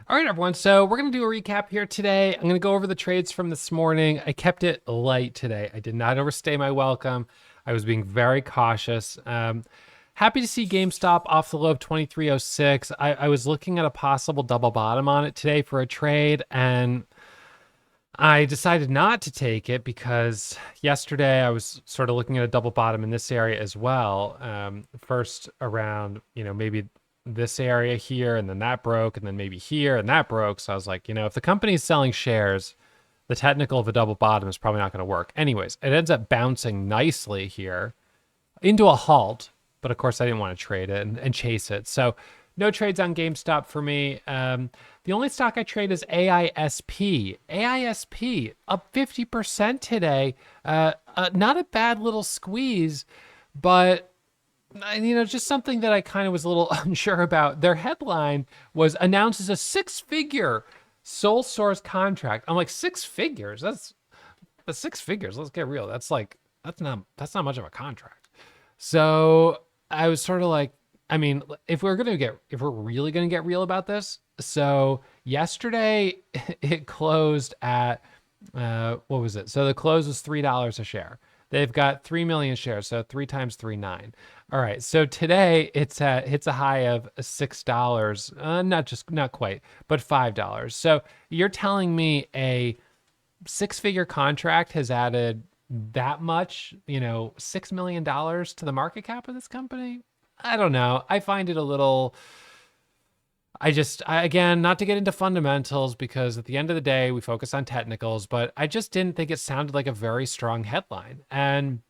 All right, everyone. So we're going to do a recap here today. I'm going to go over the trades from this morning. I kept it light today. I did not overstay my welcome. I was being very cautious. Happy to see GameStop off the low of 2306. I was looking at a possible double bottom on it today for a trade, and I decided not to take it because yesterday I was sort of looking at a double bottom in this area as well. First around, maybe this area here, and then that broke, and then maybe here, and that broke. So I was like, if the company's selling shares, the technical of a double bottom is probably not going to work. Anyways, it ends up bouncing nicely here into a halt, but of course I didn't want to trade it and chase it. So no trades on GameStop for me. The only stock I trade is AISP. AISP up 50% today. Not a bad little squeeze, but just something that I kind of was a little unsure about. Their headline was announces a six-figure sole source contract. I'm like, six figures? That's six figures. Let's get real. That's not much of a contract. So I was sort of like, if we're really gonna get real about this. So yesterday it closed at what was it? So the close was $3 a share. They've got 3 million shares, so 3 times 3, 9. All right, so today hits a high of $6, not quite, but $5. So you're telling me a six-figure contract has added that much, $6 million to the market cap of this company? I don't know. I find it a little... again, not to get into fundamentals because at the end of the day, we focus on technicals, but I just didn't think it sounded like a very strong headline. And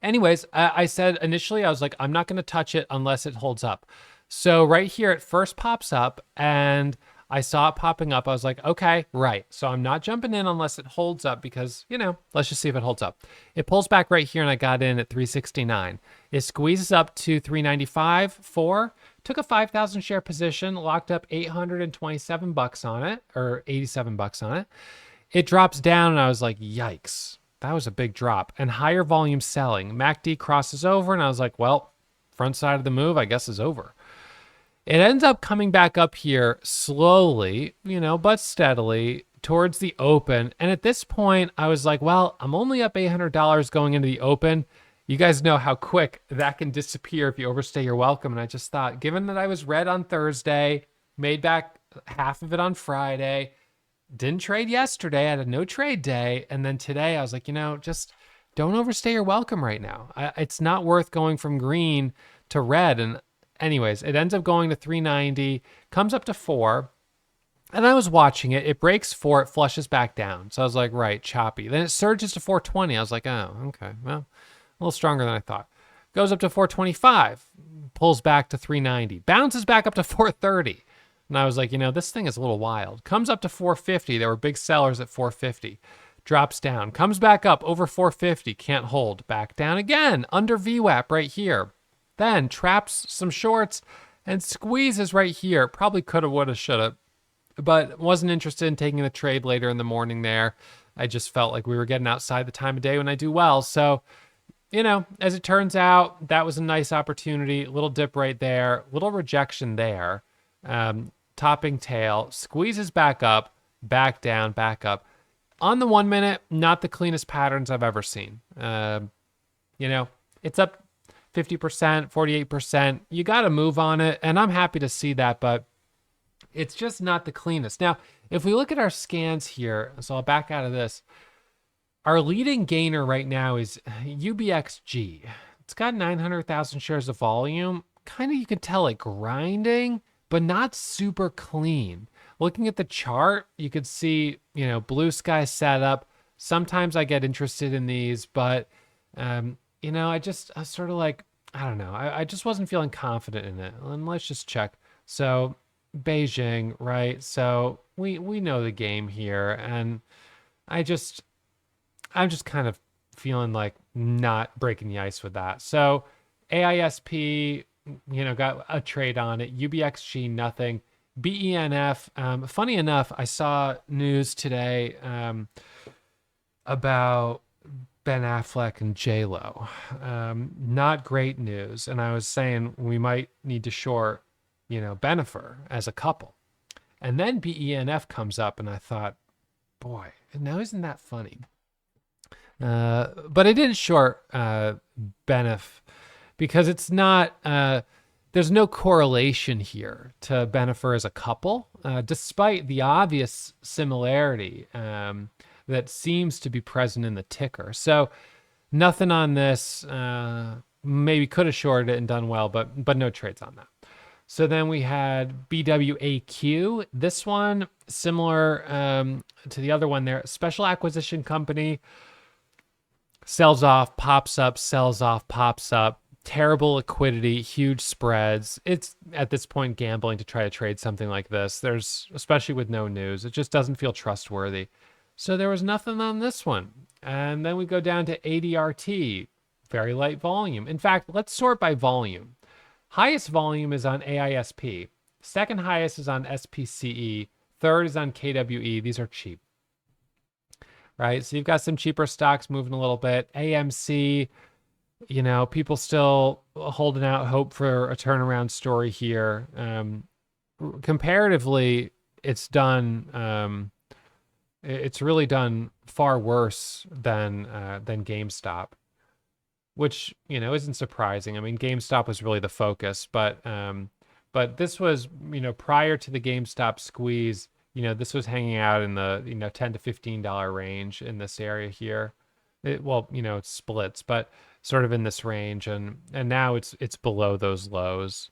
anyways, I said initially, I was like, I'm not going to touch it unless it holds up. So right here, it first pops up and I saw it popping up. I was like, okay, right. So I'm not jumping in unless it holds up because, let's just see if it holds up. It pulls back right here and I got in at 369. It squeezes up to 395, 4. Took a 5,000 share position, locked up $827 on it, or $87 on it. It drops down and I was like, yikes, that was a big drop. And higher volume selling. MACD crosses over and I was like, well, front side of the move, I guess, is over. It ends up coming back up here slowly, but steadily towards the open. And at this point, I was like, well, I'm only up $800 going into the open. You guys know how quick that can disappear if you overstay your welcome. And I just thought, given that I was red on Thursday, made back half of it on Friday, didn't trade yesterday, I had a no trade day. And then today I was like, just don't overstay your welcome right now. It's not worth going from green to red. And anyways, it ends up going to 390, comes up to 4. And I was watching it. It breaks 4, it flushes back down. So I was like, right, choppy. Then it surges to 420. I was like, oh, okay, well, a little stronger than I thought. Goes up to 425, pulls back to 390, bounces back up to 430. And I was like, this thing is a little wild. Comes up to 450. There were big sellers at 450. Drops down, comes back up over 450, can't hold. Back down again, under VWAP right here. Then traps some shorts and squeezes right here. Probably coulda, woulda, shoulda, but wasn't interested in taking the trade later in the morning there. I just felt like we were getting outside the time of day when I do well. So, as it turns out, that was a nice opportunity. Little dip right there, little rejection there. Topping tail, squeezes back up, back down, back up. On the 1 minute, not the cleanest patterns I've ever seen. It's up 50%, 48%. You got to move on it, and I'm happy to see that, but it's just not the cleanest. Now, if we look at our scans here, so I'll back out of this. Our leading gainer right now is UBXG. It's got 900,000 shares of volume. Kind of, you can tell it grinding, but not super clean. Looking at the chart, you could see, blue sky setup. Sometimes I get interested in these, but, I was sort of like, I don't know. I just wasn't feeling confident in it. And let's just check. So Beijing, right? So we know the game here. And I'm just kind of feeling like not breaking the ice with that. So AISP, got a trade on it. UBXG, nothing. BENF, funny enough, I saw news today about Ben Affleck and J-Lo. Not great news. And I was saying we might need to short, Bennifer as a couple. And then BENF comes up, and I thought, boy, now isn't that funny? But I didn't short Benef because it's not, there's no correlation here to Bennifer as a couple, despite the obvious similarity that seems to be present in the ticker. So nothing on this. Maybe could have shorted it and done well, but no trades on that. So then we had BWAQ. This one, similar to the other one there, special acquisition company, sells off, pops up, sells off, pops up. Terrible liquidity, huge spreads. It's at this point gambling to try to trade something like this. Especially with no news, it just doesn't feel trustworthy. So there was nothing on this one. And then we go down to ADRT, very light volume. In fact, let's sort by volume. Highest volume is on AISP. Second highest is on SPCE. Third is on KWE. These are cheap, right? So you've got some cheaper stocks moving a little bit. AMC, people still holding out hope for a turnaround story here. Comparatively, it's really done far worse than GameStop, which isn't surprising. I mean, GameStop was really the focus, but this was prior to the GameStop squeeze. This was hanging out in the $10 to $15 range in this area here. It splits, but sort of in this range, and now it's below those lows.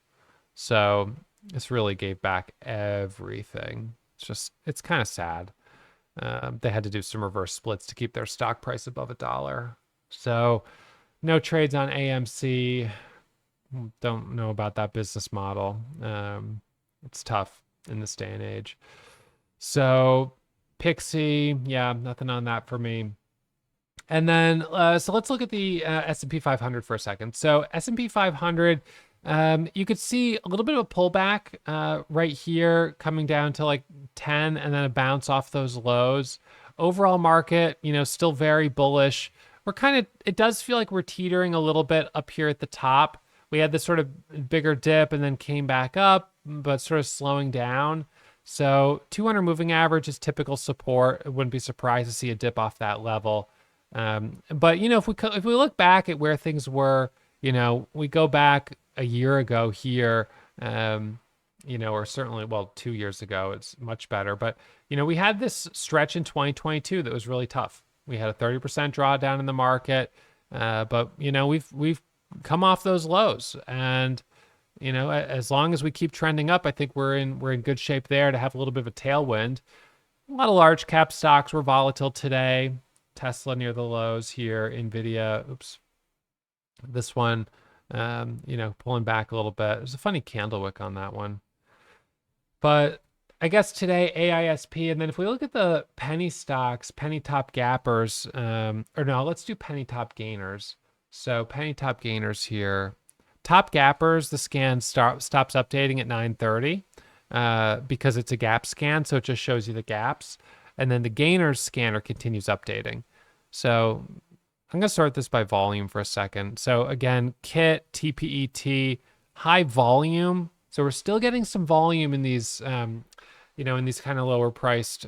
So this really gave back everything. It's kind of sad. They had to do some reverse splits to keep their stock price above $1. So no trades on AMC. Don't know about that business model. It's tough in this day and age. So Pixie, yeah, nothing on that for me. And then, so let's look at the S&P 500 for a second. So S&P 500, you could see a little bit of a pullback right here coming down to like 10 and then a bounce off those lows. Overall market, still very bullish. It does feel like we're teetering a little bit up here at the top. We had this sort of bigger dip and then came back up, but sort of slowing down. So 200 moving average is typical support. I wouldn't be surprised to see a dip off that level. But if we look back at where things were, we go back a year ago here, or certainly, 2 years ago, it's much better. But, we had this stretch in 2022 that was really tough. We had a 30% drawdown in the market. But, we've come off those lows, and, as long as we keep trending up, I think we're in good shape there to have a little bit of a tailwind. A lot of large cap stocks were volatile today. Tesla near the lows here, Nvidia, this one, pulling back a little bit. There's a funny candle wick on that one. But I guess today, AISP, and then if we look at the penny stocks, penny top gappers, let's do penny top gainers. So penny top gainers here. Top gappers, the scan stops updating at 9:30 because it's a gap scan, so it just shows you the gaps. And then the gainers scanner continues updating. So I'm going to sort this by volume for a second. So again, KIT, TPET, high volume. So we're still getting some volume in these, in these kind of lower priced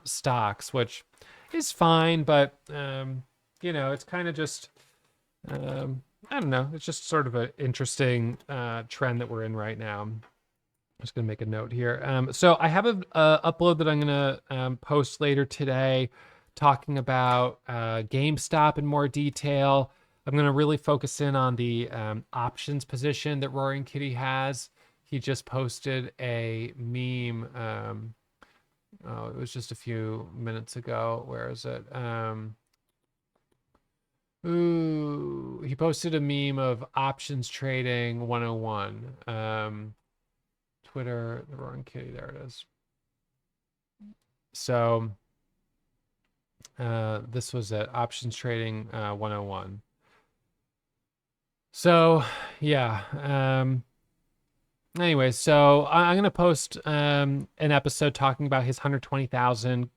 stocks, which is fine. But, it's kind of just, I don't know. It's just sort of an interesting trend that we're in right now. I'm just going to make a note here. So I have an upload that I'm going to post later today talking about GameStop in more detail. I'm going to really focus in on the options position that Roaring Kitty has. He just posted a meme. It was just a few minutes ago. Where is it? He posted a meme of options trading 101. Twitter, the Roaring Kitty, there it is. So this was it, options trading 101. So yeah. Anyway, so I'm going to post an episode talking about his 120,000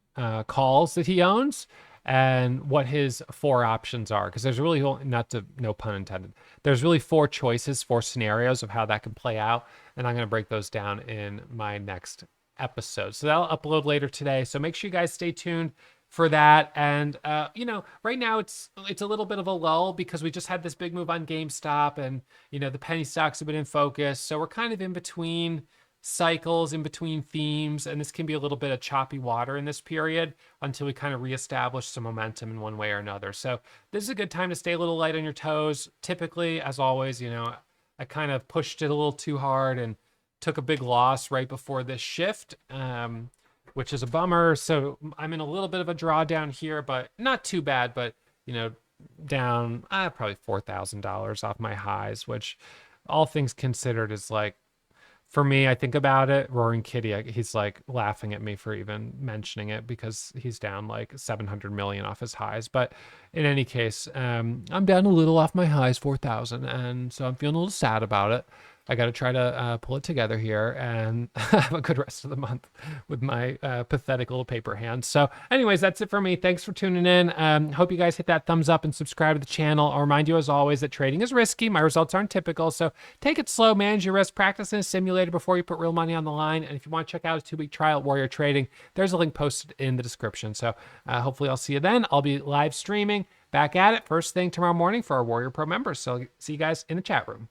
calls that he owns and what his 4 options are, because there's really, no pun intended, there's really 4 choices, 4 scenarios of how that can play out, and I'm going to break those down in my next episode. So that'll upload later today. So make sure you guys stay tuned for that. And right now it's a little bit of a lull because we just had this big move on GameStop, and the penny stocks have been in focus. So we're kind of in between cycles, in between themes, and this can be a little bit of choppy water in this period until we kind of reestablish some momentum in one way or another. So this is a good time to stay a little light on your toes. Typically, as always, I kind of pushed it a little too hard and took a big loss right before this shift, which is a bummer. So I'm in a little bit of a drawdown here, but not too bad, but down probably $4,000 off my highs, which all things considered is like, for me, I think about it, Roaring Kitty, he's like laughing at me for even mentioning it because he's down like 700 million off his highs. But in any case, I'm down a little off my highs, 4,000. And so I'm feeling a little sad about it. I got to try to pull it together here and have a good rest of the month with my pathetic little paper hands. So anyways, that's it for me. Thanks for tuning in. Hope you guys hit that thumbs up and subscribe to the channel. I'll remind you as always that trading is risky. My results aren't typical. So take it slow, manage your risk, practice in a simulator before you put real money on the line. And if you want to check out a 2-week trial at Warrior Trading, there's a link posted in the description. So hopefully I'll see you then. I'll be live streaming back at it first thing tomorrow morning for our Warrior Pro members. So see you guys in the chat room.